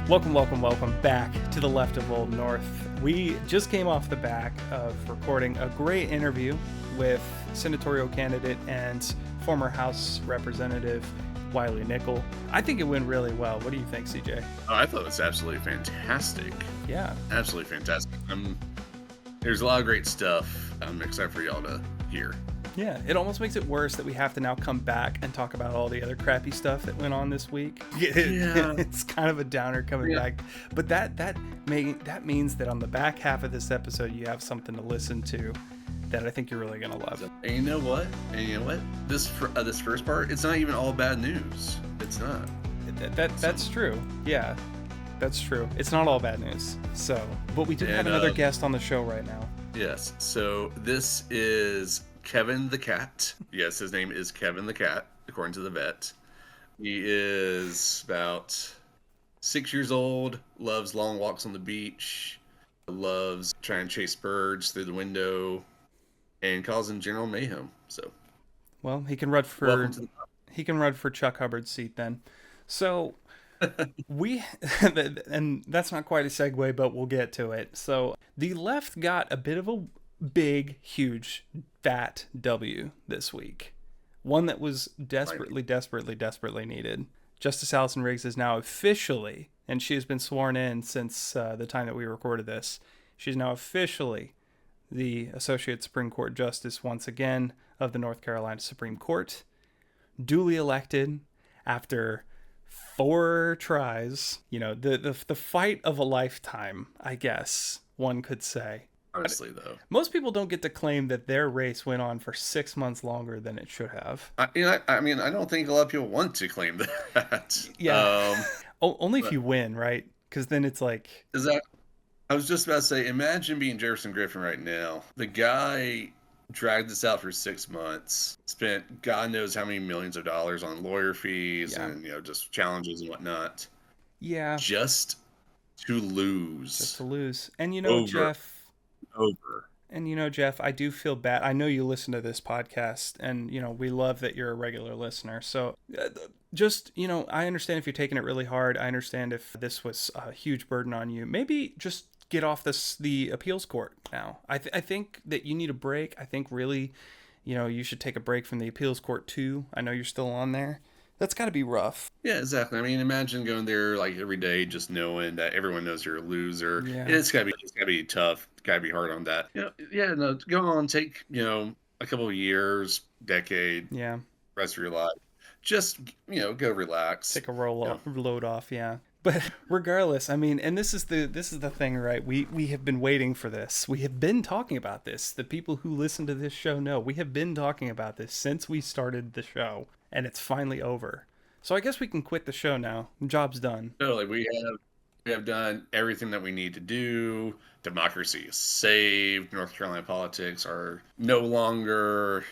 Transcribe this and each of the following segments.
Welcome back to the Left of Old North. We just came off the back of recording a great interview with senatorial candidate and former House Representative Wiley Nickel. I think it went really well. What do you think, CJ? Oh, I thought it was absolutely fantastic. Yeah. Absolutely fantastic. There's a lot of great stuff I'm excited for y'all to hear. Yeah, it almost makes it worse that we have to now come back and talk about all the other crappy stuff that went on this week. Yeah. It's kind of a downer coming back. But that means that on the back half of this episode, you have something to listen to that I think you're really going to love. And you know what? This first part, it's not even all bad news. It's not. That's true. Yeah, that's true. It's not all bad news. So, but we do have another guest on the show right now. Yes. So this is Kevin the Cat. Yes, his name is Kevin the Cat, according to the vet. He is about 6 years old, loves long walks on the beach, loves trying to chase birds through the window, and causing general mayhem. So, well, he can run for Chuck Hubbard's seat then. So and that's not quite a segue, but we'll get to it. So the left got a bit of a big, huge, fat W this week. One that was desperately needed. Justice Allison Riggs is now officially, and she has been sworn in since the time that we recorded this, she's now officially the Associate Supreme Court Justice once again of the North Carolina Supreme Court, duly elected after 4 tries. You know, the fight of a lifetime, I guess one could say. Honestly, though, most people don't get to claim that their race went on for 6 months longer than it should have. I don't think a lot of people want to claim that. Yeah. Only if you win, right? Because then it's like... I was just about to say, imagine being Jefferson Griffin right now. The guy dragged this out for 6 months, spent God knows how many millions of dollars on lawyer fees and, just challenges and whatnot. Yeah. Just to lose. And, Jeff, I do feel bad. I know you listen to this podcast, and, we love that you're a regular listener. So I understand if you're taking it really hard. I understand if this was a huge burden on you. Maybe just get off the appeals court now. I think that you need a break. I think really, you should take a break from the appeals court too. I know you're still on there. That's got to be rough. Yeah, exactly. I mean, imagine going there like every day, just knowing that everyone knows you're a loser. Yeah. It's gotta be tough. Gotta be hard on that. Go on, take a couple of years, decade. Yeah. Rest of your life. Just go relax. Take a load off. Yeah. But regardless, I mean, and this is the thing, right? We have been waiting for this. We have been talking about this. The people who listen to this show know we have been talking about this since we started the show. And it's finally over. So I guess we can quit the show now. Job's done. Totally. We have done everything that we need to do. Democracy is saved. North Carolina politics are no longer,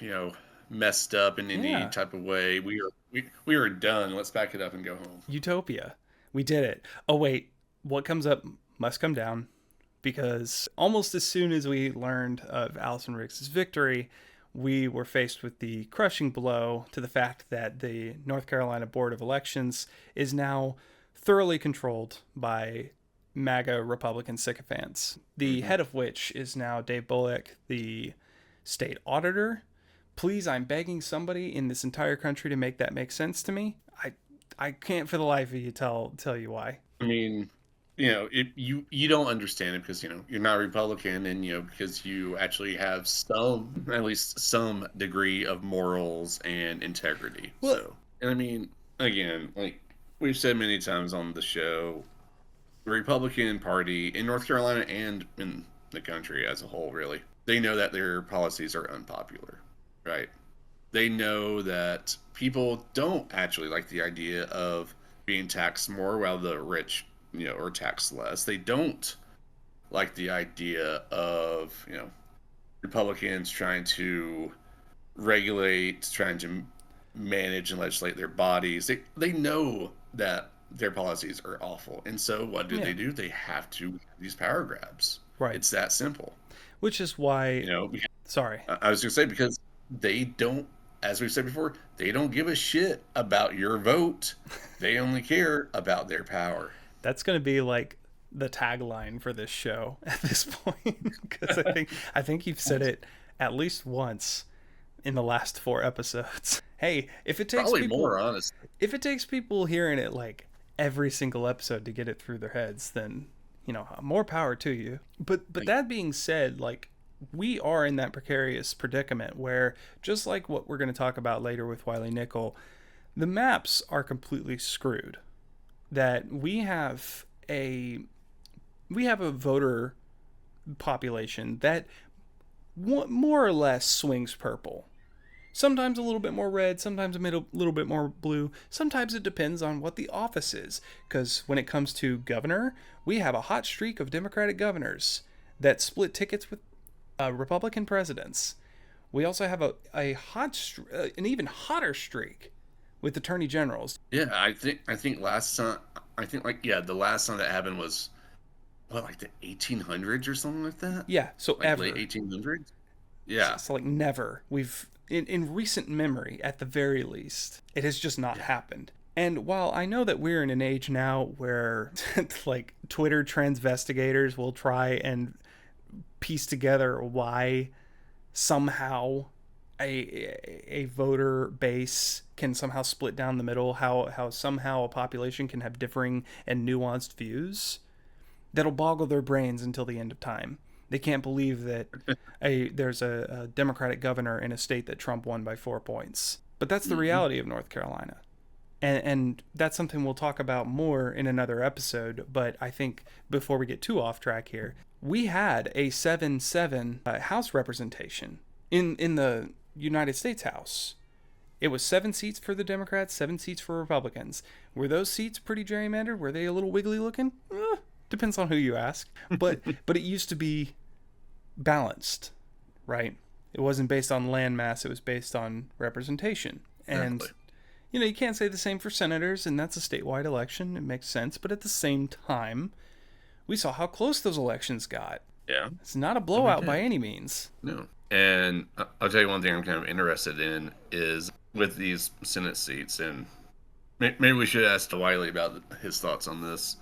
messed up in any type of way. We are done. Let's back it up and go home. Utopia. We did it. Oh, wait. What comes up must come down. Because almost as soon as we learned of Allison Riggs' victory, we were faced with the crushing blow to the fact that the North Carolina Board of Elections is now thoroughly controlled by MAGA Republican sycophants, the head of which is now Dave Bullock, the state auditor. Please, I'm begging somebody in this entire country to make that make sense to me. I can't for the life of you tell you why. I mean... you don't understand it because, you're not Republican and, because you actually have at least some degree of morals and integrity. Well, so, and I mean, again, like we've said many times on the show, the Republican Party in North Carolina and in the country as a whole, really, they know that their policies are unpopular, right? They know that people don't actually like the idea of being taxed more while the rich or tax less. They don't like the idea of, Republicans trying to regulate, trying to manage and legislate their bodies. They know that their policies are awful. And so what do they do? They have to have these power grabs. Right. It's that simple. Which is why... Sorry. I was going to say, because they don't, as we've said before, they don't give a shit about your vote. They only care about their power. That's going to be like the tagline for this show at this point, because I think you've said it at least once in the last 4 episodes. Hey, if it takes Probably people more, honestly. if it takes people hearing it like every single episode to get it through their heads, then more power to you. But that being said, like, we are in that precarious predicament where, just like what we're going to talk about later with Wiley Nickel, the maps are completely screwed. That we have a voter population that more or less swings purple. Sometimes a little bit more red, sometimes a little bit more blue. Sometimes it depends on what the office is. Because when it comes to governor, we have a hot streak of Democratic governors that split tickets with Republican presidents. We also have an even hotter streak with attorney generals. Yeah, I think last time, the last time that happened was like the 1800s or something like that. Yeah, so like ever late 1800s. Yeah, so like never. We've in recent memory, at the very least, it has just not happened. And while I know that we're in an age now where like Twitter transvestigators will try and piece together why somehow a voter base can somehow split down the middle, how somehow a population can have differing and nuanced views, that'll boggle their brains until the end of time. They can't believe that there's a Democratic governor in a state that Trump won by 4 points. But that's the reality of North Carolina. And that's something we'll talk about more in another episode. But I think before we get too off track here, we had a 7-7 House representation in the United States House. It was 7 seats for the Democrats, 7 seats for Republicans. Were those seats pretty gerrymandered? Were they a little wiggly looking? Depends on who you ask. But it used to be balanced, right? It wasn't based on land mass. It was based on representation. And exactly. You can't say the same for senators, and that's a statewide election. It makes sense. But at the same time, we saw how close those elections got. Yeah. It's not a blowout by any means. No. And I'll tell you one thing I'm kind of interested in is with these Senate seats, and maybe we should ask Wiley about his thoughts on this.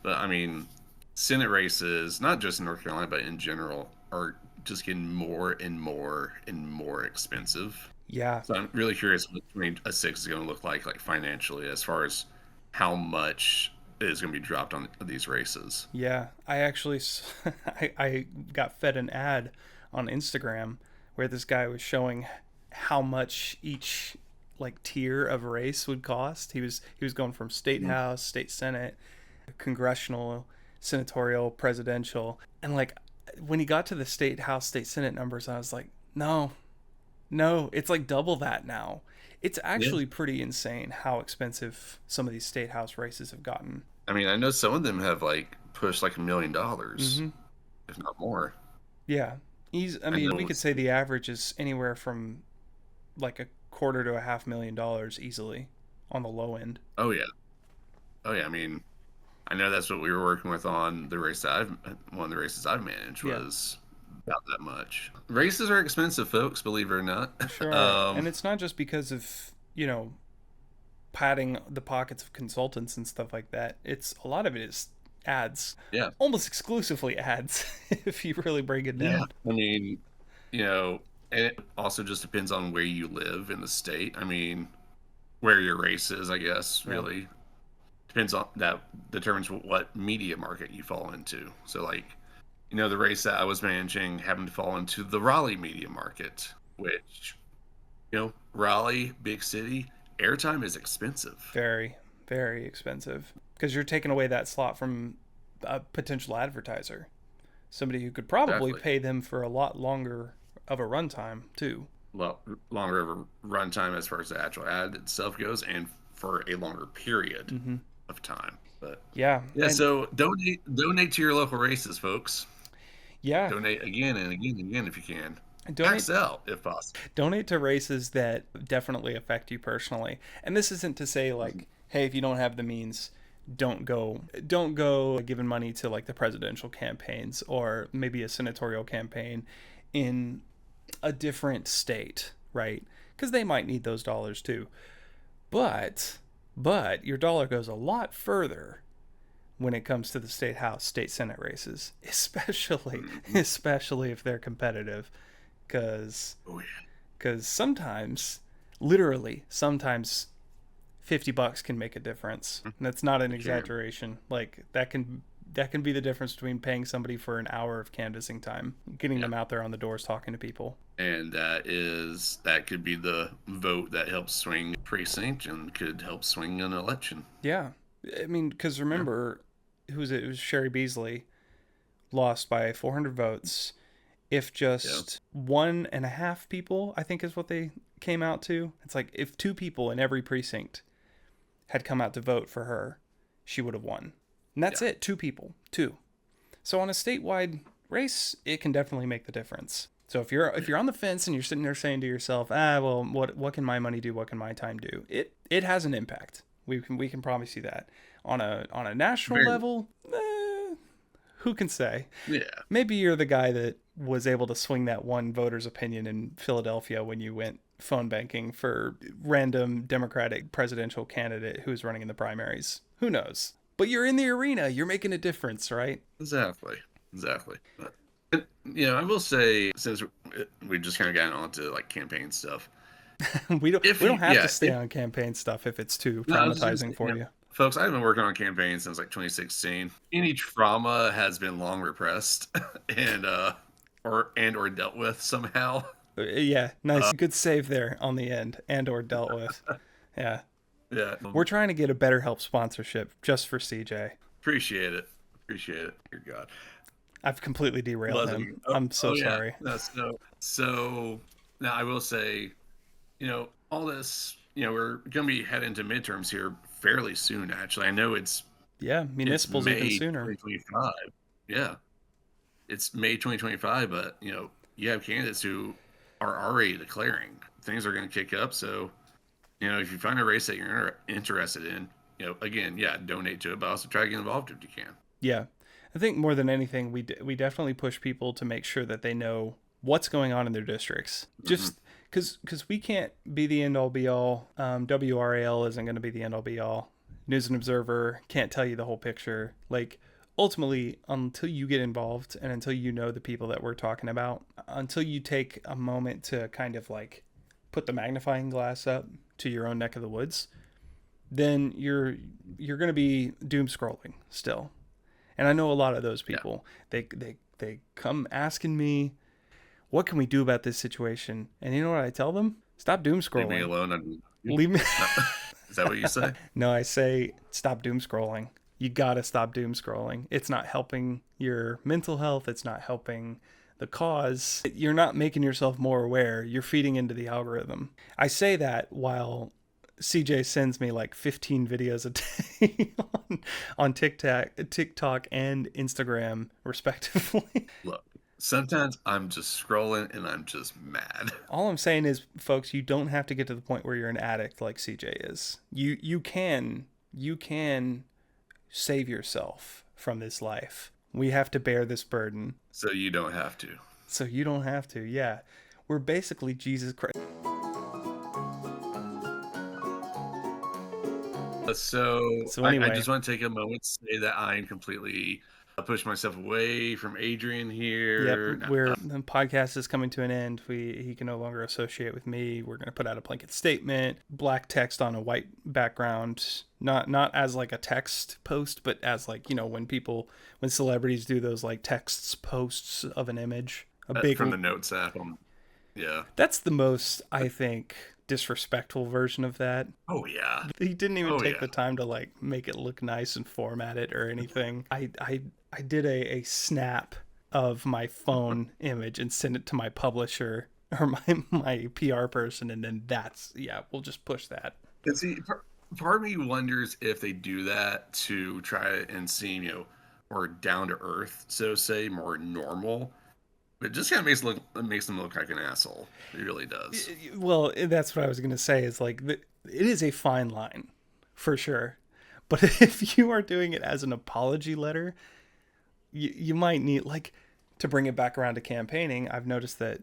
But I mean, Senate races, not just in North Carolina, but in general, are just getting more and more and more expensive. Yeah. So I'm really curious what a 6 is going to look like financially, as far as how much is going to be dropped on these races. Yeah. I actually, I got fed an ad on Instagram where this guy was showing how much each like tier of race would cost. He was going from state house, state senate, congressional, senatorial, presidential, and like when he got to the state house, state senate numbers, I was like, no, it's like double that now. It's actually pretty insane how expensive some of these state house races have gotten. I mean, I know some of them have like pushed like $1 million, if not more. Yeah, I mean, we could say the average is anywhere from like $250,000 to $500,000 easily on the low end. Oh yeah. I mean, I know that's what we were working with on the race that one of the races I've managed was about that much. Races are expensive, folks, believe it or not. Sure. And it's not just because of, padding the pockets of consultants and stuff like that. A lot of it is ads. Yeah. Almost exclusively ads, if you really break it down. Yeah. I mean, it also just depends on where you live in the state. I mean, where your race is, I guess, really. Depends on that, determines what media market you fall into. So like, the race that I was managing happened to fall into the Raleigh media market, which, Raleigh, big city, airtime is expensive. Very, very expensive. Because you're taking away that slot from a potential advertiser. Somebody who could probably pay them for a lot longer of a runtime, too. Well, longer of a runtime as far as the actual ad itself goes, and for a longer period of time. But yeah. So donate to your local races, folks. Yeah. Donate again and again and again if you can. Max out if possible. Donate to races that definitely affect you personally. And this isn't to say like, hey, if you don't have the means, don't go giving money to like the presidential campaigns or maybe a senatorial campaign in a different state, right? Because they might need those dollars too. But your dollar goes a lot further when it comes to the state house, state senate races, especially if they're competitive, because sometimes, literally, sometimes $50 can make a difference. And that's not an exaggeration. Like that can be the difference between paying somebody for an hour of canvassing time, getting them out there on the doors talking to people. And that could be the vote that helps swing a precinct and could help swing an election. Yeah. I mean, because remember, who was it? It was Sherry Beasley lost by 400 votes. If just 1.5 people, I think is what they came out to. It's like if 2 people in every precinct had come out to vote for her, she would have won. And that's it. 2 people. 2. So on a statewide race, it can definitely make the difference. So if you're on the fence and you're sitting there saying to yourself, well, what can my money do? What can my time do? It has an impact. We can promise you that. On a national level, who can say? Yeah. Maybe you're the guy that was able to swing that one voter's opinion in Philadelphia when you went phone banking for random Democratic presidential candidate who was running in the primaries. Who knows? But you're in the arena. You're making a difference, right? Exactly. But, I will say, since we just kind of gotten onto like campaign stuff, we don't have to stay on campaign stuff if it's too traumatizing for you. Folks, I've been working on campaigns since like 2016. Any trauma has been long repressed and or dealt with somehow. Yeah, nice. Good save there on the end. And or dealt with. Yeah. Yeah. We're trying to get a BetterHelp sponsorship just for CJ. Appreciate it. Dear God. I've completely derailed him. I'm so sorry. So now I will say, all this, we're going to be heading into midterms here fairly soon, actually. I know it's municipals even sooner. 2025. Yeah. It's May 2025, but, you have candidates who are already declaring things are going to kick up. So, if you find a race that you're interested in, again, donate to it, but also try to get involved if you can. Yeah. I think more than anything, we definitely push people to make sure that they know what's going on in their districts. Just because we can't be the end-all be-all. WRAL isn't going to be the end-all be-all. News and Observer can't tell you the whole picture. Like, ultimately, until you get involved and until you know the people that we're talking about, until you take a moment to kind of like put the magnifying glass up to your own neck of the woods, then you're going to be doom scrolling still. And I know a lot of those people. Yeah. They come asking me, what can we do about this situation? And you know what I tell them? Stop doom scrolling. Leave me alone. Leave me. Is that what you say? No, I say stop doom scrolling. You gotta stop doom scrolling. It's not helping your mental health. It's not helping the cause. You're not making yourself more aware. You're feeding into the algorithm. I say that while CJ sends me like 15 videos a day on TikTok and Instagram, respectively. Look, sometimes I'm just scrolling and I'm just mad. All I'm saying is, folks, you don't have to get to the point where you're an addict like CJ is. You can save yourself from this life. We have to bear this burden. So you don't have to. Yeah. We're basically Jesus Christ. So anyway. I just want to take a moment to say that I am completely pushed myself away from Adrian here. Yep, the podcast is coming to an end. He can no longer associate with me. We're going to put out a blanket statement, black text on a white background, not as like a text post, but as like, when celebrities do those like texts posts of an image, big from the Notes app. Yeah, that's the most, I think, disrespectful version of that. Oh yeah, he didn't even take the time to like make it look nice and format it or anything. I did a snap of my phone image and sent it to my publisher or my PR person, and then we'll just push that. And see, part of me wonders if they do that to try and seem more down to earth, so to say, more normal. It just kind of makes them look like an asshole. It really does. Well, that's what I was going to say is like, it is a fine line for sure. But if you are doing it as an apology letter, you might need, like, to bring it back around to campaigning. I've noticed that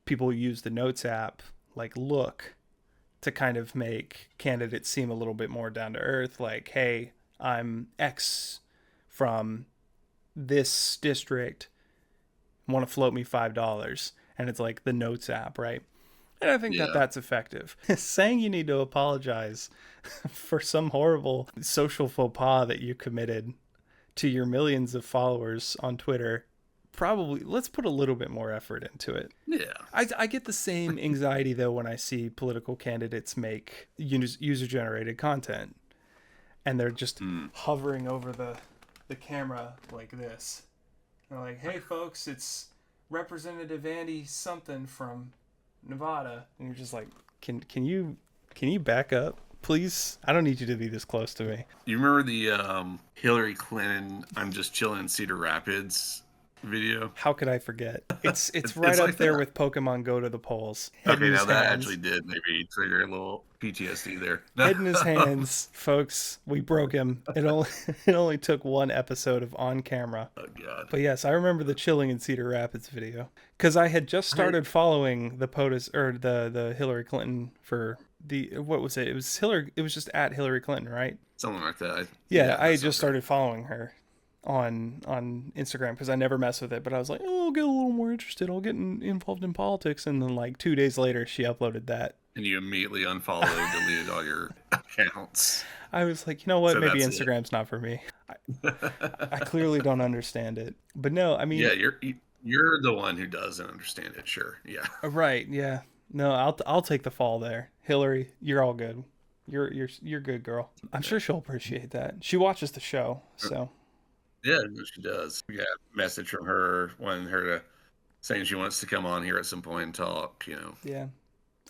people use the Notes app, like Look, to kind of make candidates seem a little bit more down to earth. Like, hey, I'm X from this district want to float me $5, and it's like the Notes app, right? And I think that that's effective. Saying you need to apologize for some horrible social faux pas that you committed to your millions of followers on Twitter, probably, let's put a little bit more effort into it. Yeah. I get the same anxiety, though, when I see political candidates make user-generated content, and they're just hovering over the camera like this. They're like, hey, folks, it's Representative Andy something from Nevada, and you're just like, can you back up, please? I don't need you to be this close to me. You remember the Hillary Clinton "I'm just chilling in Cedar Rapids" video? How could I forget? It's right up like there with Pokemon Go to the polls. Okay, now that actually did maybe trigger a little PTSD there. Head in his hands, folks. We broke him. It only took one episode of on camera. Oh god. But yes, I remember the chilling in Cedar Rapids video, because I had just started following the POTUS or the Hillary Clinton for the, what was it? It was Hillary. It was just at Hillary Clinton, right? Something like that. Yeah, I had just started following her on Instagram, because I never mess with it, but I was like, oh, I'll get a little more interested, I'll get involved in politics, and then like 2 days later she uploaded that, and you immediately unfollowed, deleted all your accounts. I was like, you know what, so maybe Instagram's not for me. I clearly don't understand it. But no, I mean, yeah, you're the one who doesn't understand it. Sure. Yeah, right. Yeah, no, I'll take the fall there. Hillary, you're all good. You're good, girl. I'm sure she'll appreciate that. She watches the show, so yeah, she does. We got a message from her wanting her to, saying she wants to come on here at some point and talk, Yeah.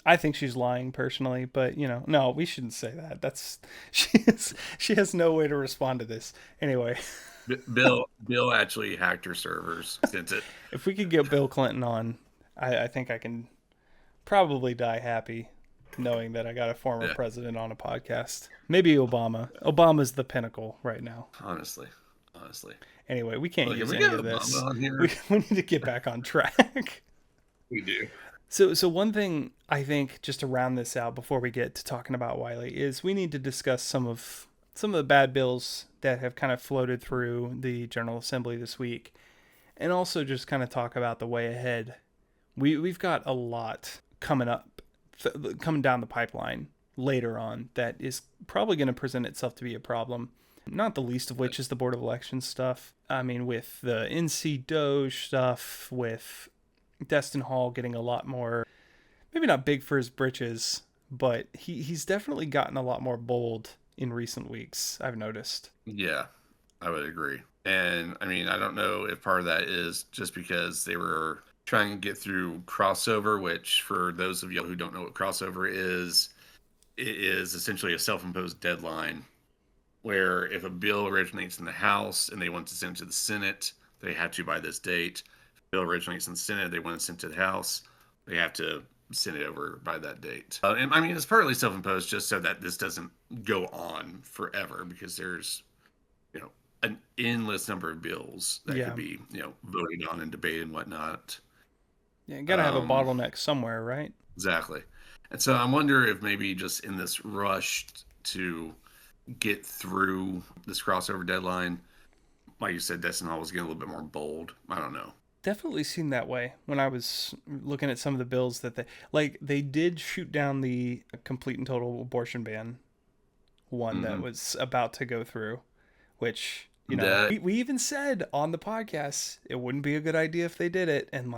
I think she's lying personally, but no, we shouldn't say that. She has no way to respond to this. Anyway. Bill actually hacked her servers, sent it. If we could get Bill Clinton on, I think I can probably die happy knowing that I got a former president on a podcast. Maybe Obama. Obama's the pinnacle right now. Honestly. Anyway, we can't use any of this. We need to get back on track. We do. So one thing I think, just to round this out before we get to talking about Wiley, is we need to discuss some of the bad bills that have kind of floated through the General Assembly this week, and also just kind of talk about the way ahead. We've got a lot coming down the pipeline later on that is probably going to present itself to be a problem. Not the least of which is the Board of Elections stuff. I mean, with the NC Doge stuff, with Destin Hall getting a lot more, maybe not big for his britches, but he's definitely gotten a lot more bold in recent weeks, I've noticed. Yeah, I would agree. And I mean, I don't know if part of that is just because they were trying to get through crossover, which for those of you who don't know what crossover is, it is essentially a self-imposed deadline where if a bill originates in the House and they want to send it to the Senate, they have to by this date. If a bill originates in the Senate, they want to send it to the House, they have to send it over by that date. And I mean, it's partly self-imposed just so that this doesn't go on forever, because there's, an endless number of bills that could be, voted on and debated and whatnot. Yeah, you gotta have a bottleneck somewhere, right? Exactly. And so I wonder if maybe just in this rush to get through this crossover deadline, like you said, Destin Hall was getting a little bit more bold. I don't know. Definitely seemed that way when I was looking at some of the bills that they did shoot down the complete and total abortion ban one that was about to go through, which, we even said on the podcast it wouldn't be a good idea if they did it, and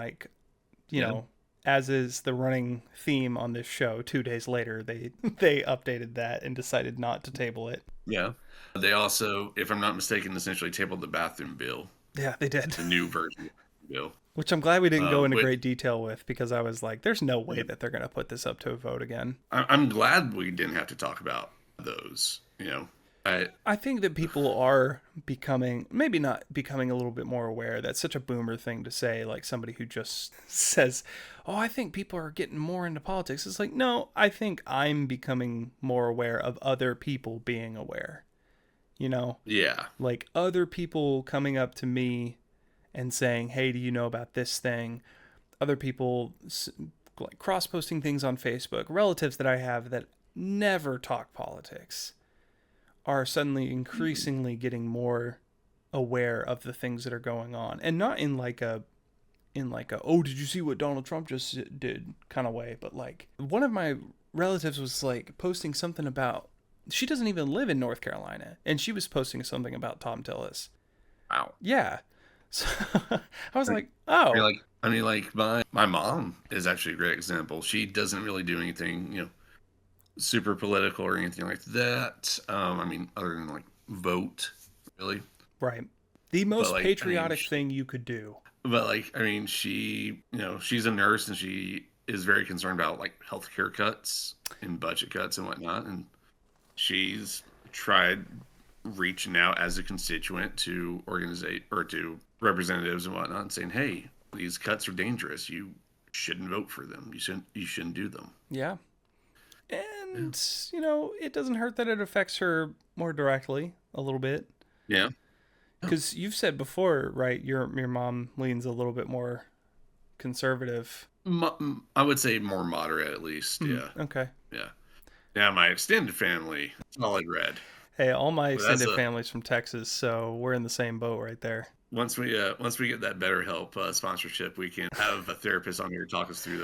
as is the running theme on this show, 2 days later they updated that and decided not to table it. Yeah. They also, if I'm not mistaken, essentially tabled the bathroom bill. Yeah, they did. The new version of the bill. Which I'm glad we didn't go into great detail with, because I was like, there's no way that they're going to put this up to a vote again. I'm glad we didn't have to talk about those, I think that people are maybe not becoming a little bit more aware. That's such a boomer thing to say, like somebody who just says, oh, I think people are getting more into politics. It's like, no, I think I'm becoming more aware of other people being aware, Yeah. Like other people coming up to me and saying, hey, do you know about this thing? Other people like cross-posting things on Facebook, relatives that I have that never talk politics, are suddenly increasingly getting more aware of the things that are going on, and not in like a oh, did you see what Donald Trump just did kind of way, but like one of my relatives was like posting something about, she doesn't even live in North Carolina, and she was posting something about Tom Tillis. Wow. Yeah. So I was like, oh. My mom is actually a great example. She doesn't really do anything, super political or anything like that. Other than like vote, really. Right. The most patriotic thing you could do. But she, she's a nurse, and she is very concerned about like healthcare cuts and budget cuts and whatnot. And she's tried reaching out as a constituent to to representatives and whatnot, and saying, hey, these cuts are dangerous. You shouldn't vote for them. You shouldn't do them. Yeah. And, it doesn't hurt that it affects her more directly a little bit. Yeah. Because you've said before, right, your mom leans a little bit more conservative. I would say more moderate, at least. Yeah. Okay. Yeah. Now, my extended family, solid red. Hey, all my extended family's from Texas, so we're in the same boat right there. Once we get that BetterHelp sponsorship, we can have a therapist on here talk us through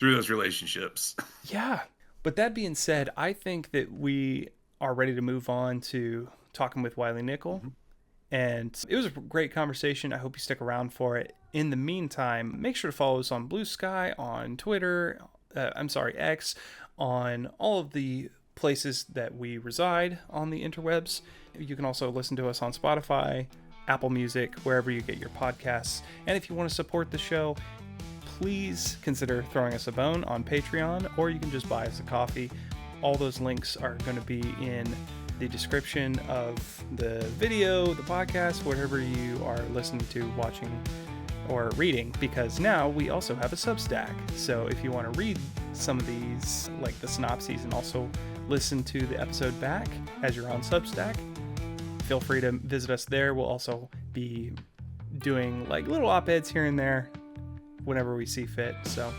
those relationships. Yeah. But that being said, I think that we are ready to move on to talking with Wiley Nickel. Mm-hmm. And it was a great conversation. I hope you stick around for it. In the meantime, make sure to follow us on Blue Sky, on Twitter, X, on all of the places that we reside on the interwebs. You can also listen to us on Spotify, Apple Music, wherever you get your podcasts. And if you want to support the show, please consider throwing us a bone on Patreon, or you can just buy us a coffee. All those links are going to be in the description of the video, the podcast, whatever you are listening to, watching, or reading, because now we also have a Substack. So if you want to read some of these, like the synopses, and also listen to the episode back as you're on Substack, feel free to visit us there. We'll also be doing like little op-eds here and there whenever we see fit. So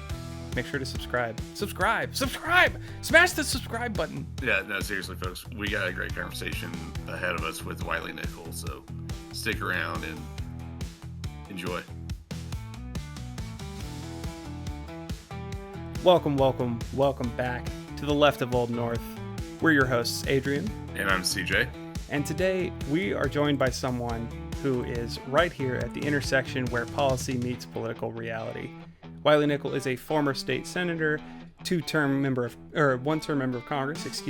make sure to subscribe. Smash the subscribe button. Yeah, no, seriously, folks. We got a great conversation ahead of us with Wiley Nickel, so stick around and enjoy. Welcome back to the Left of Old North. We're your hosts, Adrian. And I'm CJ. And today we are joined by someone who is right here at the intersection where policy meets political reality. Wiley Nickel is a former state senator, one-term member of Congress,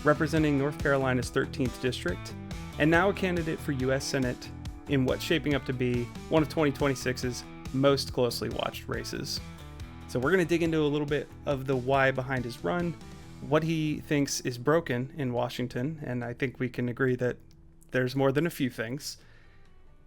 representing North Carolina's 13th district, and now a candidate for U.S. Senate in what's shaping up to be one of 2026's most closely watched races. So we're going to dig into a little bit of the why behind his run, what he thinks is broken in Washington, and I think we can agree that there's more than a few things,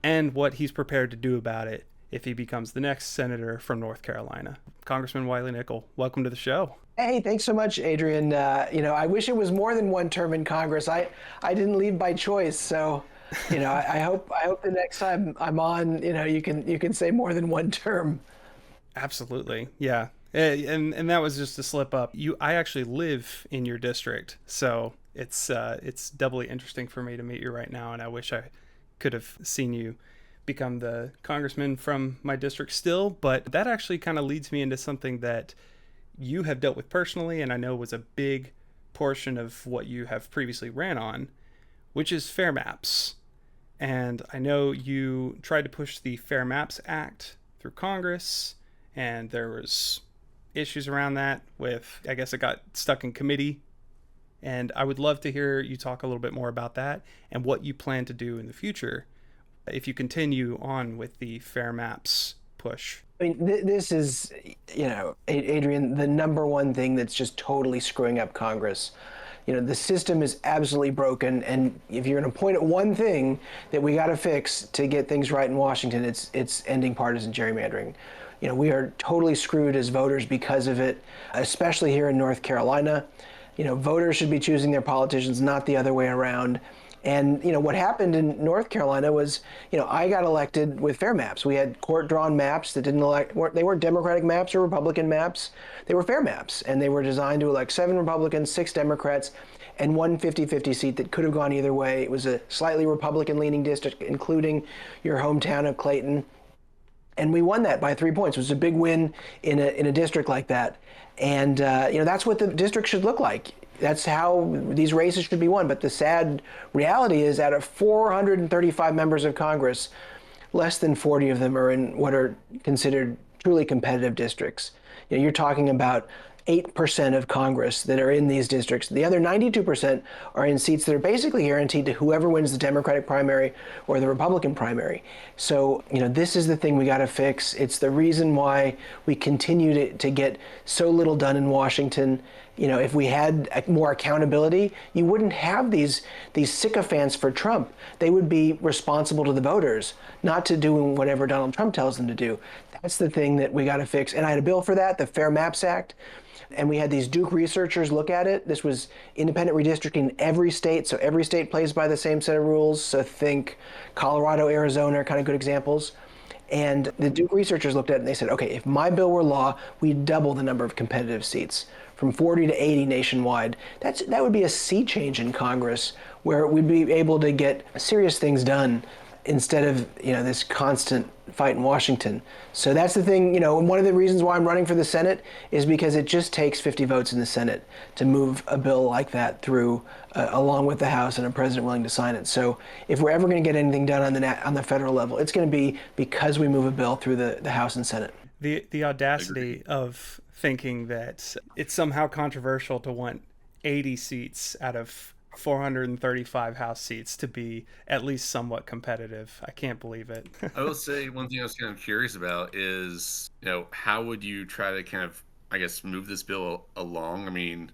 and what he's prepared to do about it if he becomes the next senator from North Carolina. Congressman Wiley Nickel, welcome to the show. Hey, thanks so much, Adrian. I wish it was more than one term in Congress. I didn't leave by choice, so I hope the next time I'm on, you can say more than one term. Absolutely, yeah. And that was just a slip up. I actually live in your district, so it's doubly interesting for me to meet you right now, and I wish I could have seen you become the congressman from my district still, but that actually kind of leads me into something that you have dealt with personally, and I know was a big portion of what you have previously ran on, which is Fair Maps. And I know you tried to push the Fair Maps Act through Congress, and there was issues around that with, I guess it got stuck in committee. And I would love to hear you talk a little bit more about that and what you plan to do in the future if you continue on with the Fair Maps push. I mean, this is, Adrian, the number one thing that's just totally screwing up Congress. The system is absolutely broken, and if you're going to point at one thing that we got to fix to get things right in Washington, it's ending partisan gerrymandering. We are totally screwed as voters because of it, especially here in North Carolina. Voters should be choosing their politicians, not the other way around. And, what happened in North Carolina was, I got elected with Fair Maps. We had court-drawn maps that they weren't Democratic maps or Republican maps. They were Fair Maps, and they were designed to elect 7 Republicans, 6 Democrats, and one 50-50 seat that could have gone either way. It was a slightly Republican-leaning district, including your hometown of Clayton. And we won that by 3 points. It was a big win in a district like that. And, that's what the district should look like. That's how these races should be won. But the sad reality is, out of 435 members of Congress, less than 40 of them are in what are considered truly competitive districts. You're talking about 8% of Congress that are in these districts. The other 92% are in seats that are basically guaranteed to whoever wins the Democratic primary or the Republican primary. So, this is the thing we got to fix. It's the reason why we continue to get so little done in Washington. If we had more accountability, you wouldn't have these sycophants for Trump. They would be responsible to the voters, not to doing whatever Donald Trump tells them to do. That's the thing that we got to fix. And I had a bill for that, the Fair Maps Act. And we had these Duke researchers look at it. This was independent redistricting in every state, so every state plays by the same set of rules. So think Colorado, Arizona are kind of good examples. And the Duke researchers looked at it and they said, okay, if my bill were law, we'd double the number of competitive seats from 40 to 80 nationwide. That would be a sea change in Congress, where we'd be able to get serious things done instead of this constant fight in Washington. So that's the thing. One of the reasons why I'm running for the Senate is because it just takes 50 votes in the Senate to move a bill like that through, along with the House and a president willing to sign it. So if we're ever going to get anything done on the federal level, it's going to be because we move a bill through the House and Senate. The audacity of thinking that it's somehow controversial to want 80 seats out of 435 House seats to be at least somewhat competitive. I can't believe it. I will say one thing I was kind of curious about is, how would you try to kind of, I guess, move this bill along? I mean,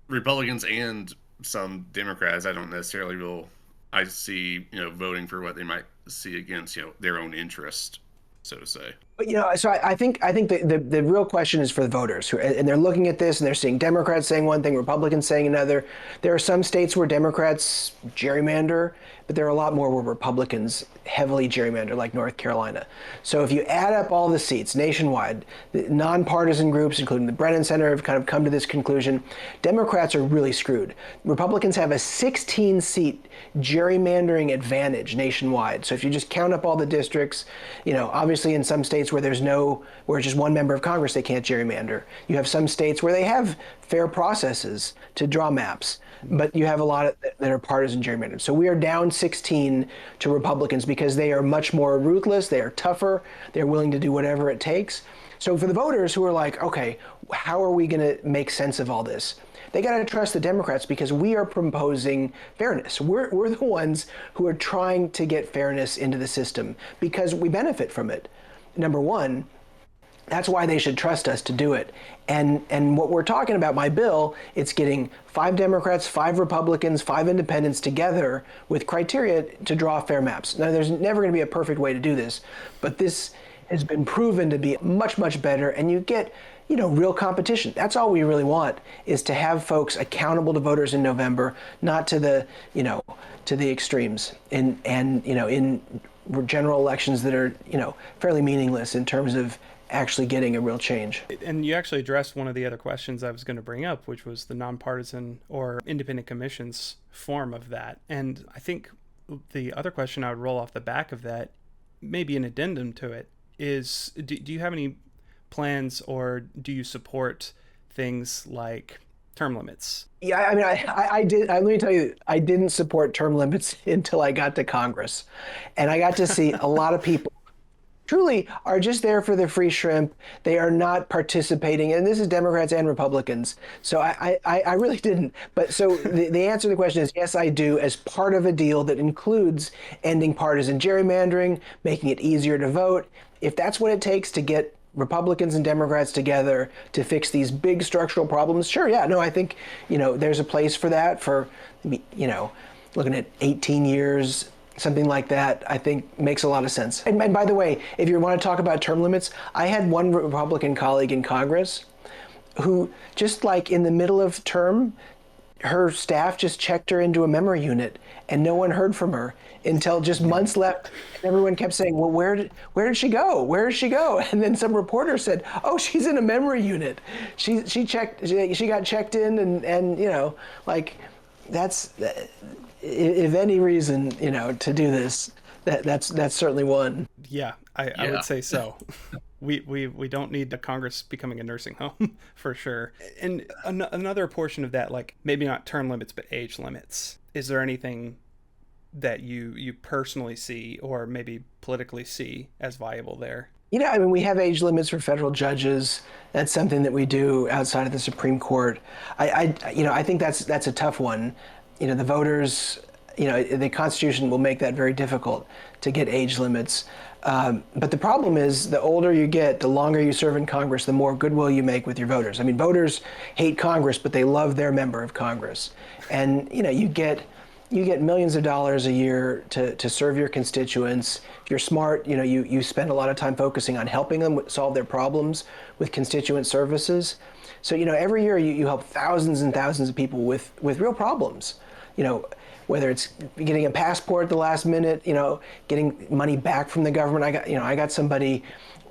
Republicans and some Democrats, I don't necessarily I see, voting for what they might see against, their own interest, so to say. But, so I think the real question is for the voters, and they're looking at this and they're seeing Democrats saying one thing, Republicans saying another. There are some states where Democrats gerrymander, but there are a lot more where Republicans heavily gerrymander, like North Carolina. So if you add up all the seats nationwide, the nonpartisan groups, including the Brennan Center, have kind of come to this conclusion. Democrats are really screwed. Republicans have a 16-seat gerrymandering advantage nationwide. So if you just count up all the districts, obviously in some states where it's just one member of Congress, they can't gerrymander. You have some states where they have fair processes to draw maps, but you have a lot that are partisan gerrymandered. So we are down 16 to Republicans because they are much more ruthless, they are tougher, they're willing to do whatever it takes. So for the voters who are like, okay, how are we going to make sense of all this? They got to trust the Democrats because we are proposing fairness. We're the ones who are trying to get fairness into the system because we benefit from it. Number one, that's why they should trust us to do it. And what we're talking about, my bill, it's getting 5 Democrats, 5 Republicans, 5 independents together with criteria to draw fair maps. Now, there's never going to be a perfect way to do this, but this has been proven to be much, much better, and you get real competition. That's all we really want, is to have folks accountable to voters in November, not to the extremes in general elections that are, fairly meaningless in terms of actually getting a real change. And you actually addressed one of the other questions I was going to bring up, which was the nonpartisan or independent commissions form of that. And I think the other question I would roll off the back of that, maybe an addendum to it, is do you have any plans or do you support things like term limits? Yeah, I mean, I did. Let me tell you, I didn't support term limits until I got to Congress. And I got to see a lot of people truly are just there for the free shrimp. They are not participating. And this is Democrats and Republicans. So I really didn't. But so the answer to the question is, yes, I do, as part of a deal that includes ending partisan gerrymandering, making it easier to vote. If that's what it takes to get Republicans and Democrats together to fix these big structural problems, sure, yeah, no, I think, there's a place for that for, looking at 18 years, something like that, I think makes a lot of sense. And by the way, if you want to talk about term limits, I had one Republican colleague in Congress who, just like in the middle of term, her staff just checked her into a memory unit, and no one heard from her until just months left. And everyone kept saying, well, where did she go? Where did she go? And then some reporter said, oh, she's in a memory unit. She got checked in, and you know, like, that's, if any reason, you know, to do this, that's certainly one. Yeah, I would say so. We don't need the Congress becoming a nursing home for sure. And another portion of that, like maybe not term limits, but age limits. Is there anything that you personally see or maybe politically see as viable there? You know, I mean, we have age limits for federal judges. That's something that we do outside of the Supreme Court. I think that's a tough one. You know, the voters, you know, the Constitution will make that very difficult to get age limits. But the problem is, the older you get, the longer you serve in Congress, the more goodwill you make with your voters. I mean, voters hate Congress, but they love their member of Congress. And, you know, you get millions of dollars a year to serve your constituents. If you're smart, you know, you spend a lot of time focusing on helping them solve their problems with constituent services. So, you know, every year you help thousands and thousands of people with real problems. You know, whether it's getting a passport at the last minute, you know, getting money back from the government. I got somebody,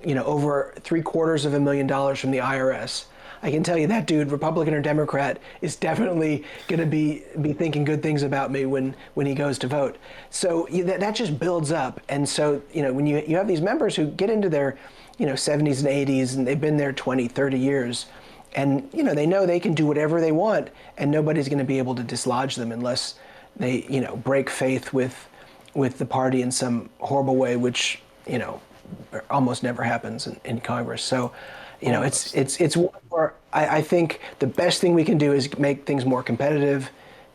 you know, over $750,000 from the IRS. I can tell you that dude, Republican or Democrat, is definitely going to be thinking good things about me when he goes to vote. So that just builds up. And so, you know, when you have these members who get into their, you know, 70s and 80s, and they've been there 20, 30 years, and, you know they can do whatever they want, and nobody's going to be able to dislodge them unless they, you know, break faith with the party in some horrible way, which, you know, almost never happens in Congress. So, you know, it's where I think the best thing we can do is make things more competitive.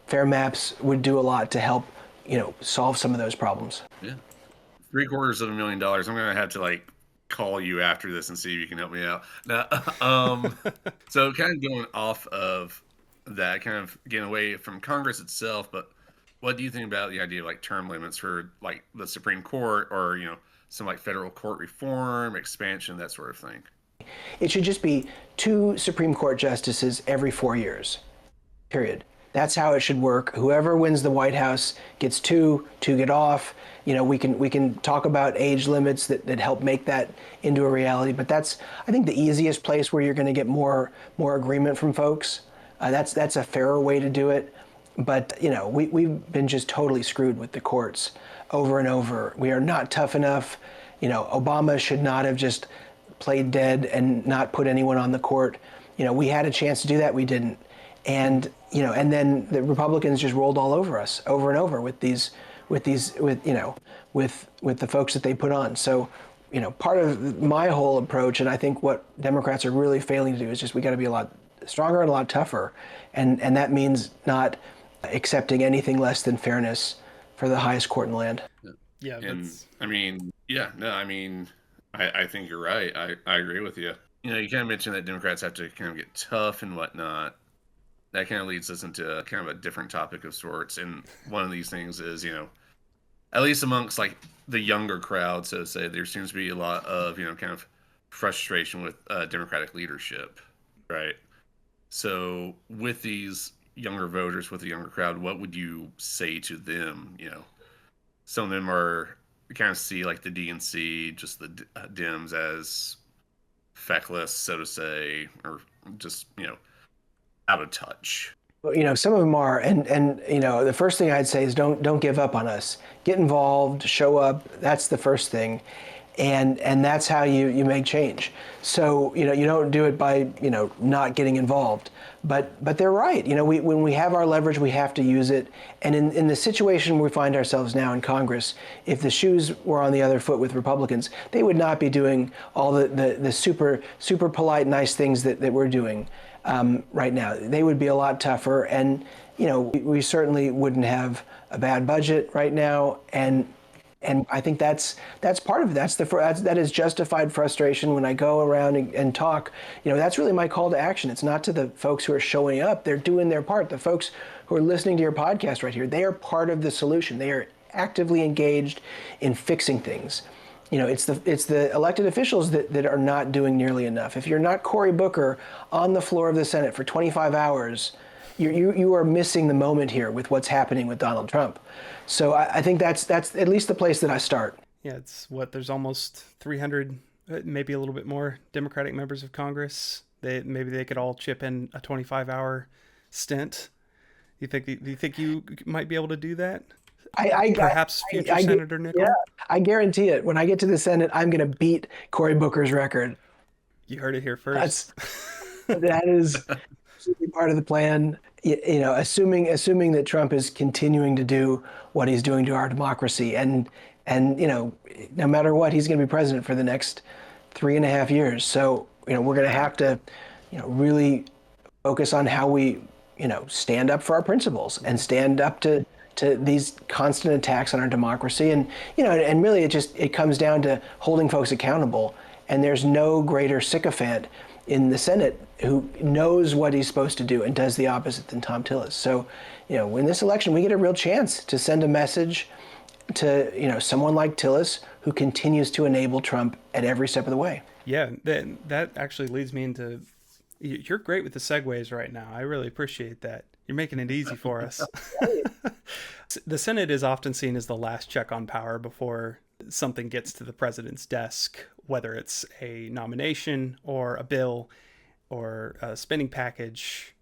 Fair maps would do a lot to help, you know, solve some of those problems. Yeah. $750,000. I'm going to have to, like, call you after this and see if you can help me out. Now, so kind of going off of that, kind of getting away from Congress itself, but what do you think about the idea of, like, term limits for, like, the Supreme Court, or, you know, some, like, federal court reform, expansion, that sort of thing? It should just be 2 Supreme Court justices every 4 years, period. That's how it should work. Whoever wins the White House gets 2 get off. You know, we can talk about age limits that help make that into a reality, but that's, I think, the easiest place where you're going to get more agreement from folks. That's a fairer way to do it. But, you know, we've been just totally screwed with the courts over and over. We are not tough enough. You know, Obama should not have just played dead and not put anyone on the court. You know, we had a chance to do that, we didn't. And, you know, and then the Republicans just rolled all over us over and over with the folks that they put on. So, you know, part of my whole approach, and I think what Democrats are really failing to do, is just we got to be a lot stronger and a lot tougher. And that means not accepting anything less than fairness for the highest court in the land. Yeah. And I think you're right. I agree with you. You know, you kind of mentioned that Democrats have to kind of get tough and whatnot. That kind of leads us into kind of a different topic of sorts. And one of these things is, you know, at least amongst, like, the younger crowd, so to say, there seems to be a lot of, you know, kind of frustration with Democratic leadership, right? So with these younger voters, with the younger crowd, what would you say to them? You know, some of them are kind of see, like, the DNC, just the Dems, as feckless, so to say, or just, you know, out of touch. Well, you know, some of them are, and you know, the first thing I'd say is don't give up on us. Get involved, show up. That's the first thing. And that's how you make change. So, you know, you don't do it by, you know, not getting involved. But they're right. You know, when we have our leverage, we have to use it. And in the situation we find ourselves now in Congress, if the shoes were on the other foot with Republicans, they would not be doing all the super polite, nice things that we're doing right now. They would be a lot tougher. And, you know, we certainly wouldn't have a bad budget right now. And I think that's part of it. That is justified frustration. When I go around and talk, you know, that's really my call to action. It's not to the folks who are showing up. They're doing their part. The folks who are listening to your podcast right here, they are part of the solution. They are actively engaged in fixing things. You know, it's the elected officials that are not doing nearly enough. If you're not Cory Booker on the floor of the Senate for 25 hours, you are missing the moment here with what's happening with Donald Trump. So I think that's at least the place that I start. Yeah, it's there's almost 300, maybe a little bit more Democratic members of Congress. Maybe they could all chip in a 25-hour stint. Do you think you might be able to do that? Perhaps future Senator Nickel? Yeah, I guarantee it. When I get to the Senate, I'm going to beat Cory Booker's record. You heard it here first. That is part of the plan. Assuming that Trump is continuing to do what he's doing to our democracy, and no matter what, he's going to be president for the next 3.5 years. So we're going to have to really focus on how we stand up for our principles and stand up to these constant attacks on our democracy. And and really it comes down to holding folks accountable. And there's no greater sycophant in the Senate who knows what he's supposed to do and does the opposite than Thom Tillis. So in this election, we get a real chance to send a message to someone like Tillis, who continues to enable Trump at every step of the way. Yeah, that actually leads me into, you're great with the segues right now. I really appreciate that. You're making it easy for us. The Senate is often seen as the last check on power before something gets to the president's desk, whether it's a nomination or a bill or a spending package,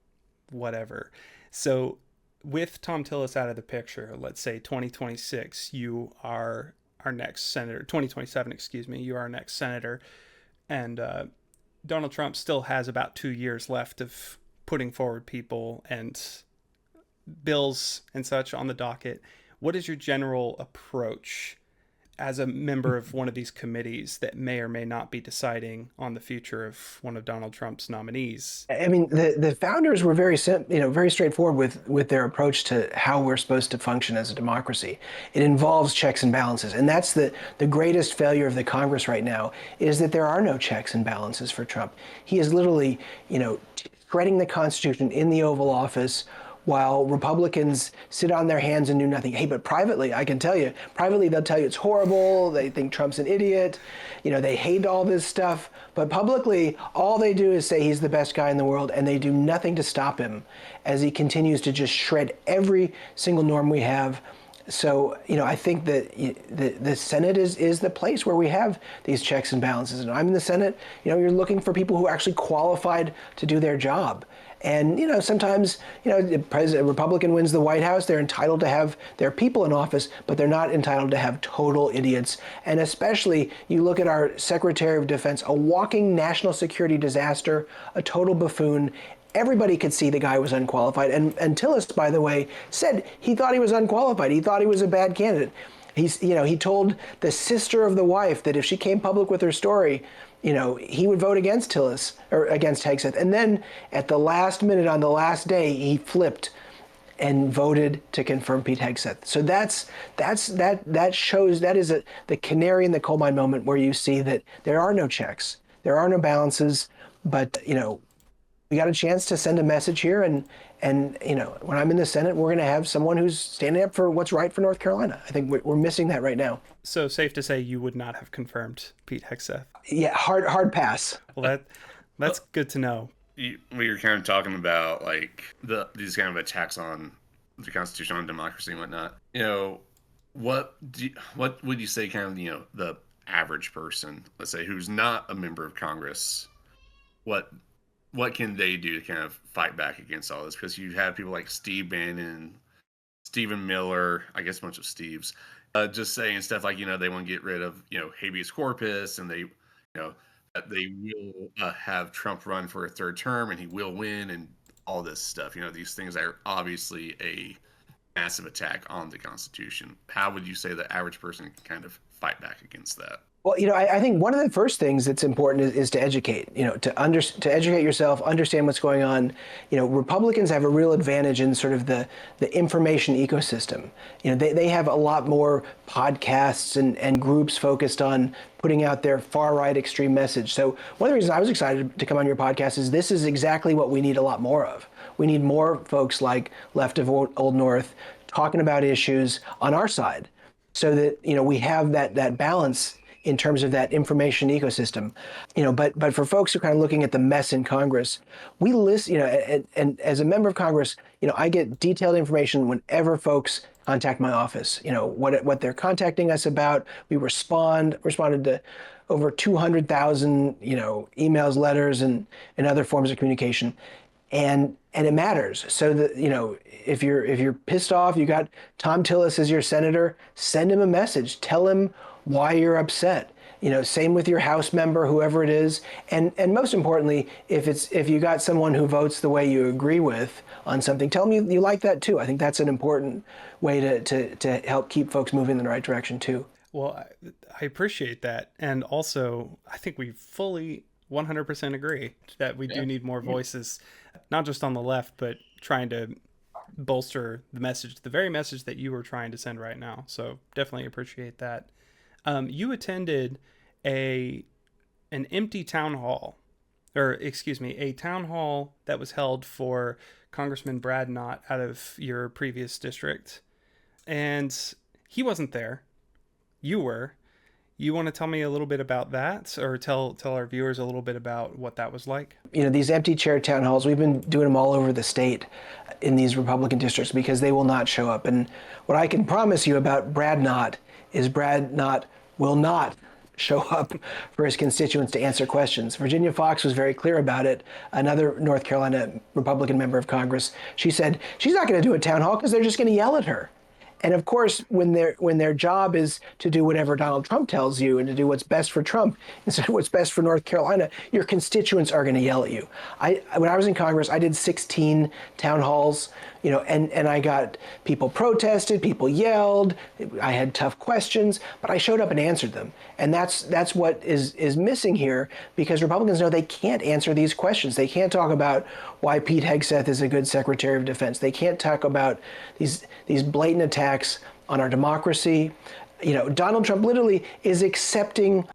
whatever. So with Thom Tillis out of the picture, let's say 2026, you are our next senator, 2027, excuse me, you are our next senator. And Donald Trump still has about 2 years left of putting forward people and bills and such on the docket. What is your general approach as a member of one of these committees that may or may not be deciding on the future of one of Donald Trump's nominees? I mean, the founders were very straightforward with their approach to how we're supposed to function as a democracy. It involves checks and balances, and that's the greatest failure of the Congress right now, is that there are no checks and balances for Trump. He is literally, shredding the Constitution in the Oval Office, while Republicans sit on their hands and do nothing. Hey, but privately, I can tell you, they'll tell you it's horrible. They think Trump's an idiot. They hate all this stuff. But publicly, all they do is say he's the best guy in the world, and they do nothing to stop him as he continues to just shred every single norm we have. So, I think that the Senate is the place where we have these checks and balances. And I'm in the Senate, you're looking for people who are actually qualified to do their job. And, sometimes, a Republican wins the White House, they're entitled to have their people in office, but they're not entitled to have total idiots. And especially, you look at our Secretary of Defense, a walking national security disaster, a total buffoon. Everybody could see the guy was unqualified. And Tillis, by the way, said he thought he was unqualified. He thought he was a bad candidate. He told the sister of the wife that if she came public with her story, he would vote against Tillis or against Hegseth. And then at the last minute, on the last day, he flipped and voted to confirm Pete Hegseth. So that shows, that is the canary in the coal mine moment where you see that there are no checks, there are no balances, but we got a chance to send a message here, and when I'm in the Senate, we're going to have someone who's standing up for what's right for North Carolina. I think we're missing that right now. So safe to say you would not have confirmed Pete Hegseth? Yeah, hard pass. Well, that's good to know. We were kind of talking about these kind of attacks on the Constitution, on democracy and whatnot. What would you say kind of the average person, let's say, who's not a member of Congress, what can they do to kind of fight back against all this? Because you have people like Steve Bannon, Stephen Miller, I guess a bunch of Steves, just saying stuff like, they want to get rid of, habeas corpus, and they, that they will have Trump run for a third term and he will win, and all this stuff. These things are obviously a massive attack on the Constitution. How would you say the average person can kind of fight back against that? Well, I think one of the first things that's important is to educate, to educate yourself, understand what's going on. Republicans have a real advantage in sort of the information ecosystem. They have a lot more podcasts and groups focused on putting out their far-right extreme message. So one of the reasons I was excited to come on your podcast is this is exactly what we need a lot more of. We need more folks like Left of Old North talking about issues on our side, so that we have that balance in terms of that information ecosystem. But for folks who are kind of looking at the mess in Congress, we list, and as a member of Congress, I get detailed information whenever folks contact my office, what they're contacting us about. We responded to over 200,000, emails, letters, and other forms of communication. And it matters. So that, if you're pissed off, you got Tom Tillis as your senator, send him a message. Tell him why you're upset. Same with your House member, whoever it is. And most importantly, if you got someone who votes the way you agree with on something, tell them you like that too. I think that's an important way to help keep folks moving in the right direction too. Well, I appreciate that. And also, I think we fully 100% agree that we do need more voices, not just on the left, but trying to bolster the message, the very message that you were trying to send right now. So definitely appreciate that. You attended an empty town hall, a town hall that was held for Congressman Brad Knott out of your previous district. And he wasn't there. You were. You want to tell me a little bit about that, or tell our viewers a little bit about what that was like? These empty chair town halls, we've been doing them all over the state in these Republican districts because they will not show up. And what I can promise you about Brad Knott is Brad Knott will not show up for his constituents to answer questions. Virginia Fox was very clear about it. Another North Carolina Republican member of Congress, she said she's not going to do a town hall because they're just going to yell at her. And of course, when their job is to do whatever Donald Trump tells you and to do what's best for Trump instead of what's best for North Carolina, your constituents are going to yell at you. When I was in Congress, I did 16 town halls, and I got people protested, people yelled, I had tough questions, but I showed up and answered them. And that's what is missing here, because Republicans know they can't answer these questions. They can't talk about why Pete Hegseth is a good Secretary of Defense. They can't talk about these blatant attacks on our democracy. Donald Trump literally is accepting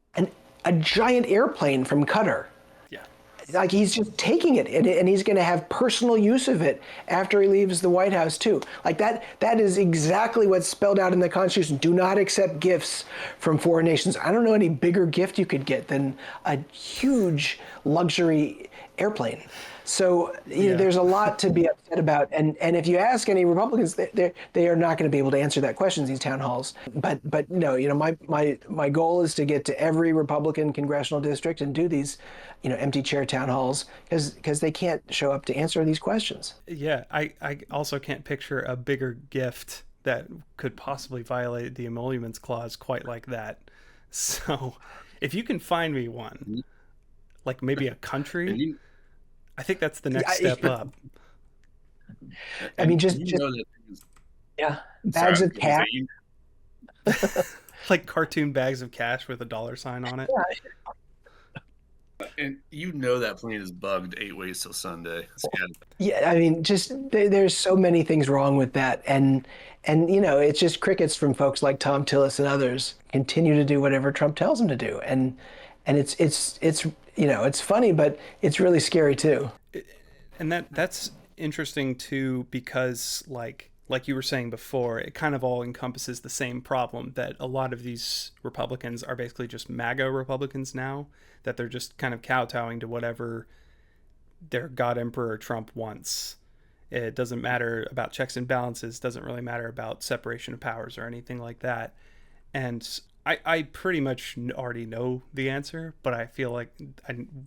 a giant airplane from Qatar. Yeah. Like, he's just taking it, and he's going to have personal use of it after he leaves the White House too. Like that is exactly what's spelled out in the Constitution. Do not accept gifts from foreign nations. I don't know any bigger gift you could get than a huge luxury airplane. So there's a lot to be upset about, and if you ask any Republicans, they are not going to be able to answer that question in these town halls. But no, my goal is to get to every Republican congressional district and do these, empty chair town halls because they can't show up to answer these questions. Yeah, I also can't picture a bigger gift that could possibly violate the emoluments clause quite like that. So, if you can find me one, like maybe a country. I think that's the next step up. I mean, just bags of cash. Like cartoon bags of cash with a $sign on it. And that plane is bugged 8 ways till Sunday. Yeah, I mean, just there's so many things wrong with that, and it's just crickets from folks like Tom Tillis and others continue to do whatever Trump tells them to do, and it's funny, but it's really scary too. And that's interesting too, because like you were saying before, it kind of all encompasses the same problem, that a lot of these Republicans are basically just MAGA Republicans now, that they're just kind of kowtowing to whatever their God Emperor Trump wants. It doesn't matter about checks and balances, doesn't really matter about separation of powers or anything like that. And I pretty much already know the answer, but I feel like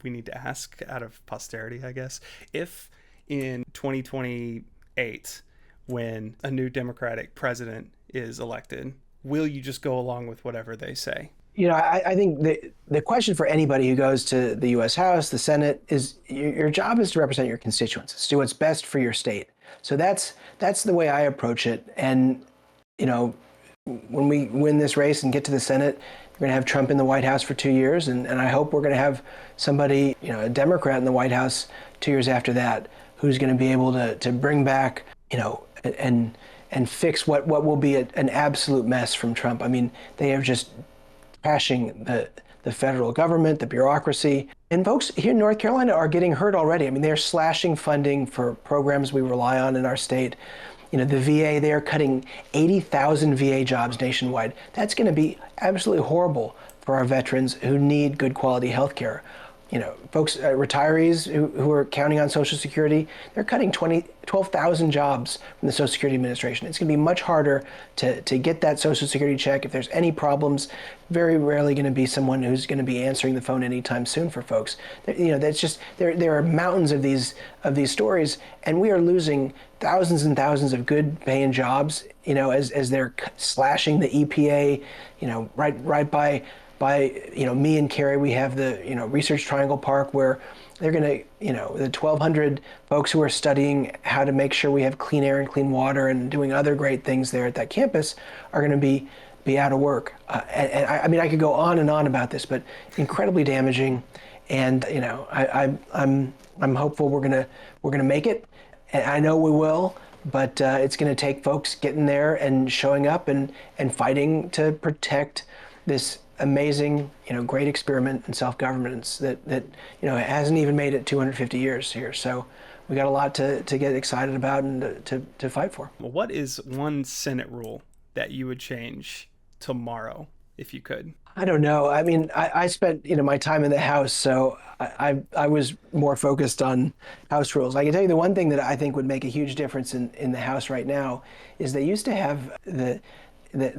we need to ask out of posterity, I guess. If in 2028, when a new Democratic president is elected, will you just go along with whatever they say? I think the question for anybody who goes to the U.S. House, the Senate, is your job is to represent your constituents. It's to do what's best for your state. So that's the way I approach it. And, when we win this race and get to the Senate, we're going to have Trump in the White House for 2 years. And I hope we're going to have somebody, a Democrat in the White House 2 years after that, who's going to be able to bring back, and fix what will be an absolute mess from Trump. I mean, they are just trashing the federal government, the bureaucracy. And folks here in North Carolina are getting hurt already. I mean, they're slashing funding for programs we rely on in our state. The VA, they are cutting 80,000 VA jobs nationwide. That's going to be absolutely horrible for our veterans who need good quality health care. Folks, retirees who are counting on Social Security, they're cutting 12,000 jobs from the Social Security Administration. It's going to be much harder to get that Social Security check. If there's any problems, very rarely going to be someone who's going to be answering the phone anytime soon for folks. That's just, there are mountains of these stories, and we are losing thousands and thousands of good paying jobs, as they're slashing the EPA, right by me and Carrie, we have the Research Triangle Park, where they're going to the 1,200 folks who are studying how to make sure we have clean air and clean water and doing other great things there at that campus are going to be out of work. And I could go on and on about this, but incredibly damaging. And I'm hopeful we're gonna make it. And I know we will. But it's going to take folks getting there and showing up and fighting to protect this amazing, great experiment in self-governance that hasn't even made it 250 years here. So we got a lot to get excited about and to fight for. Well, what is one Senate rule that you would change tomorrow if you could? I don't know. I mean, I spent my time in the House, so I was more focused on House rules. I can tell you the one thing that I think would make a huge difference in the House right now is they used to have the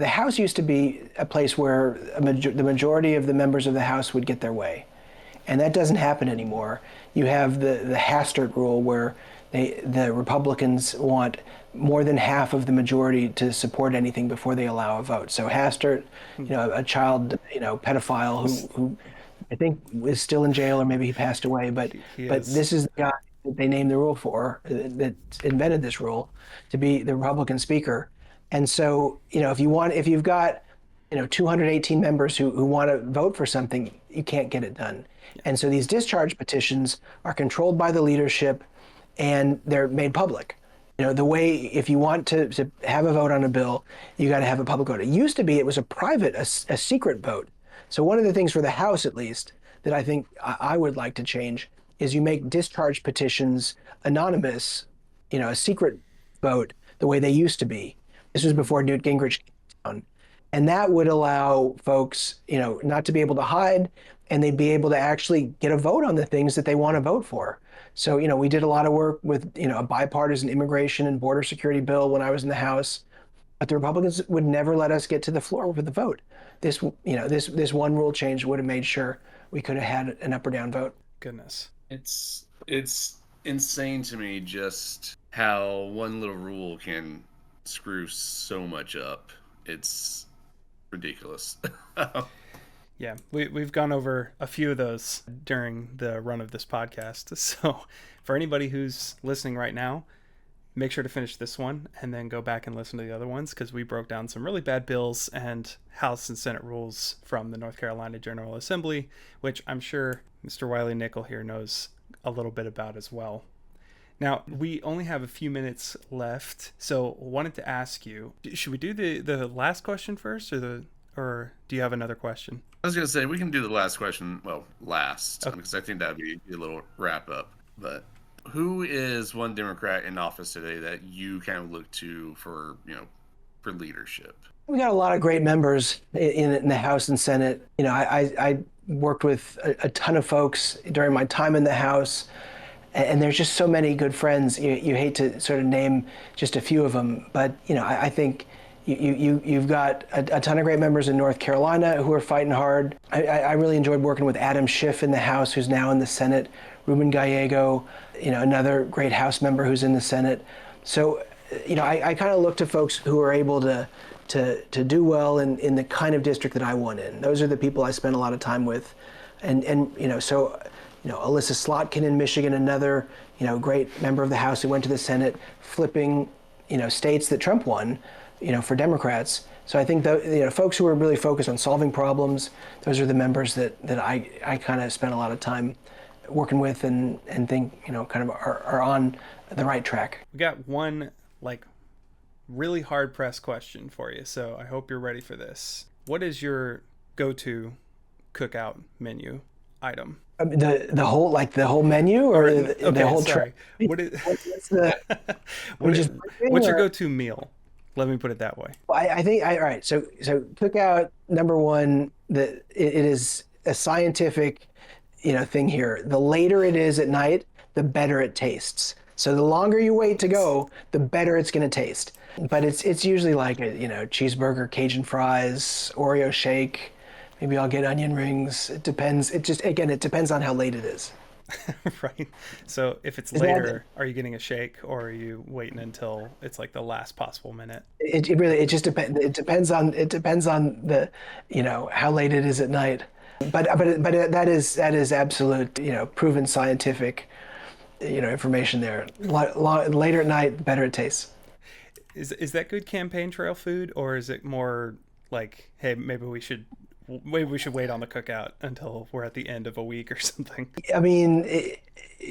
House used to be a place where the majority of the members of the House would get their way, and that doesn't happen anymore. You have the Hastert rule, where the Republicans want more than half of the majority to support anything before they allow a vote. So Hastert, a child, pedophile who I think is still in jail, or maybe he passed away, but this is the guy that they named the rule for, that invented this rule, to be the Republican speaker. And so, if you've got 218 members who want to vote for something, you can't get it done. And so these discharge petitions are controlled by the leadership, and they're made public. The way, if you want to have a vote on a bill, you got to have a public vote. It used to be it was a secret vote. So one of the things for the House, at least, that I think I would like to change is you make discharge petitions anonymous, a secret vote, the way they used to be. This was before Newt Gingrich came down. And that would allow folks, not to be able to hide, and they'd be able to actually get a vote on the things that they want to vote for. So, we did a lot of work with, a bipartisan immigration and border security bill when I was in the House, but the Republicans would never let us get to the floor with the vote. This one rule change would have made sure we could have had an up or down vote. Goodness. It's insane to me just how one little rule can screw so much up. It's ridiculous. Yeah, we've gone over a few of those during the run of this podcast. So for anybody who's listening right now, make sure to finish this one and then go back and listen to the other ones, because we broke down some really bad bills and House and Senate rules from the North Carolina General Assembly, which I'm sure Mr. Wiley Nickel here knows a little bit about as well. Now, we only have a few minutes left, so wanted to ask you, should we do the last question first, or do you have another question? I was going to say, we can do the last question, last, okay, because I think that would be a little wrap up. But who is one Democrat in office today that you kind of look to for leadership? We got a lot of great members in the House and Senate. I worked with a ton of folks during my time in the House, and there's just so many good friends. You hate to sort of name just a few of them, but I think you've got a ton of great members in North Carolina who are fighting hard. I really enjoyed working with Adam Schiff in the House, who's now in the Senate. Ruben Gallego, another great House member who's in the Senate. So, I kind of look to folks who are able to do well in the kind of district that I want in. Those are the people I spend a lot of time with, and so. Alyssa Slotkin in Michigan, another, great member of the House who went to the Senate, flipping, states that Trump won, for Democrats. So I think folks who are really focused on solving problems, those are the members that I kind of spend a lot of time working with and think, kind of are on the right track. We got one, really hard pressed question for you. So I hope you're ready for this. What is your go-to cookout menu item? The whole menu, or the whole sorry. What's your go-to meal? Let me put it that way. I think all right. So cookout number one, it is a scientific, thing here. The later it is at night, the better it tastes. So the longer you wait to go, the better it's going to taste. But it's usually like a, cheeseburger, Cajun fries, Oreo shake. Maybe I'll get onion rings. It depends. It depends on how late it is. Right. So if it's later, are you getting a shake, or are you waiting until it's like the last possible minute? It just depends. It depends on the, how late it is at night. But that is absolute, proven scientific, information there. Later at night, the better it tastes. Is that good campaign trail food, or is it more like, hey, maybe we should wait on the cookout until we're at the end of a week or something? I mean,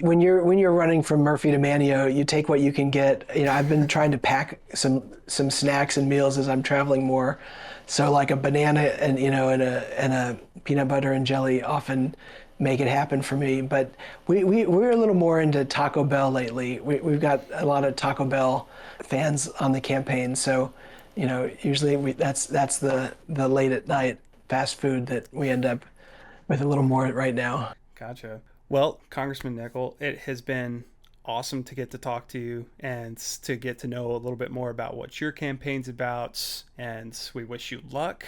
when you're running from Murphy to Manio, you take what you can get. I've been trying to pack some snacks and meals as I'm traveling more. So like a banana and a peanut butter and jelly often make it happen for me. But we're a little more into Taco Bell lately. We've got a lot of Taco Bell fans on the campaign. So, usually that's the late at night fast food that we end up with a little more right now. Gotcha. Well, Congressman Nickel, it has been awesome to get to talk to you and to get to know a little bit more about what your campaign's about. And we wish you luck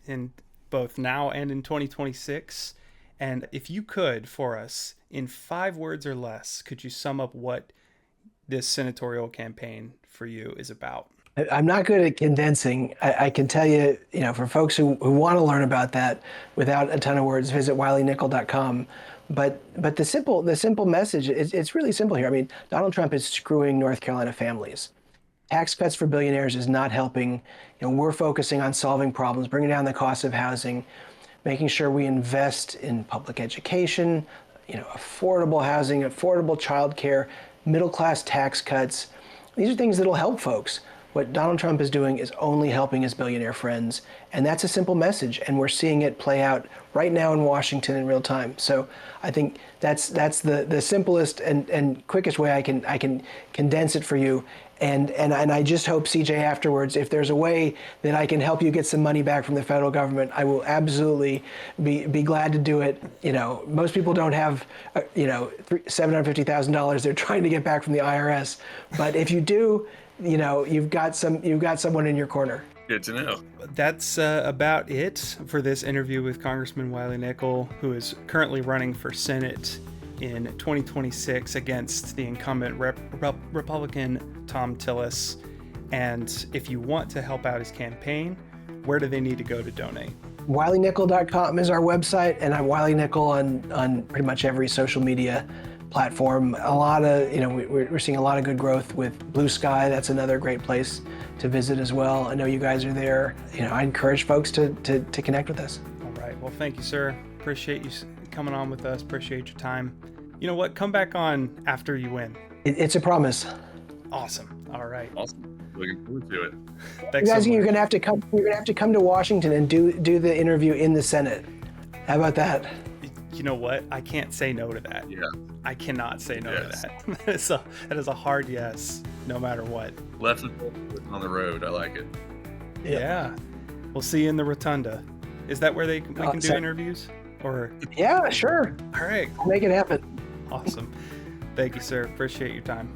in both now and in 2026. And if you could, for us, in 5 words or less, could you sum up what this senatorial campaign for you is about? I'm not good at condensing. I can tell you, for folks who want to learn about that without a ton of words, visit wileynickel.com. But the simple message, it's really simple here. I mean, Donald Trump is screwing North Carolina families. Tax cuts for billionaires is not helping. We're focusing on solving problems, bringing down the cost of housing, making sure we invest in public education, affordable housing, affordable childcare, middle-class tax cuts. These are things that'll help folks. What Donald Trump is doing is only helping his billionaire friends, and that's a simple message, and we're seeing it play out right now in Washington in real time. So I think that's the simplest and quickest way I can condense it for you. And I just hope, CJ, afterwards, if there's a way that I can help you get some money back from the federal government, I will absolutely be glad to do it. Most people don't have, $750,000 they're trying to get back from the IRS, but if you do, you've got someone in your corner. Good to know. That's about it for this interview with Congressman Wiley Nickel, who is currently running for Senate in 2026 against the incumbent Republican Tom Tillis. And if you want to help out his campaign, where do they need to go to donate? WileyNickel.com is our website, and I'm Wiley Nickel on pretty much every social media platform. A lot of, we're seeing a lot of good growth with Blue Sky. That's another great place to visit as well. I know you guys are there. I encourage folks to connect with us. All right. Well, thank you, sir. Appreciate you coming on with us. Appreciate your time. You know what? Come back on after you win. It's a promise. Awesome. All right. Awesome. Looking forward to it. Thanks you guys, so much. You're gonna have to come. You're gonna have to come to Washington and do the interview in the Senate. How about that? You know what? I can't say no to that. Yeah. I cannot say no to that. That is a hard yes, no matter what. Left on the road. I like it. Yeah. We'll see you in the Rotunda. Is that where we can do interviews? Or yeah, sure. All right. Make it happen. Awesome. Thank you, sir. Appreciate your time.